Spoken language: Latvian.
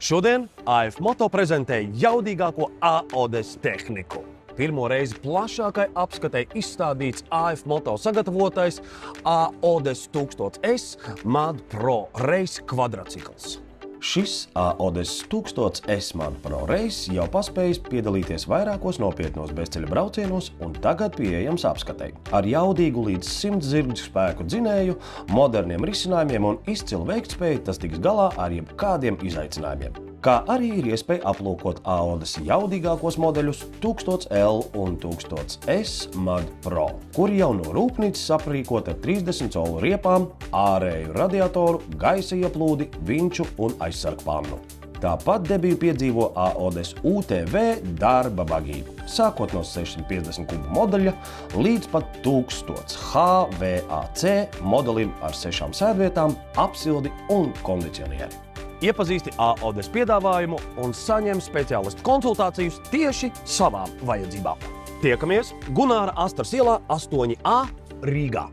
Šodien AF Moto prezentē jaudīgāko AODES tehniku. Pirmo reizi plašākai apskatei izstādīts AF Moto sagatavotais AODES 1000S MAD Pro Race kvadrcikls. Šis AODES 1000S MAD Pro Race jau paspējis piedalīties vairākos nopietnos bezceļa braucienos un tagad pieejams apskatei. Ar jaudīgu līdz 100 zirgu spēku dzinēju, moderniem risinājumiem un izcilu veiktspēju tas tiks galā ar jebkādiem izaicinājumiem. Kā arī ir iespēja aplūkot AODES jaudīgākos modeļus 1000L un 1000S MAD Pro, kuri jau no rūpnīcas aprīkot ar 30 colu riepām, ārēju radiatoru, gaisa ieplūdi, vinču un aizsargpannu. Tāpat debiju piedzīvo AODES UTV darba bagīte, sākot no 650 kubu modeļa līdz pat 1000 HVAC modelim ar 6 sēdvietām, apsildi un kondicionieri. Iepazīsti AODES piedāvājumu un saņem speciālistu konsultācijas tieši savām vajadzībām. Tiekamies Gunāra Astras ielā 8A Rīgā.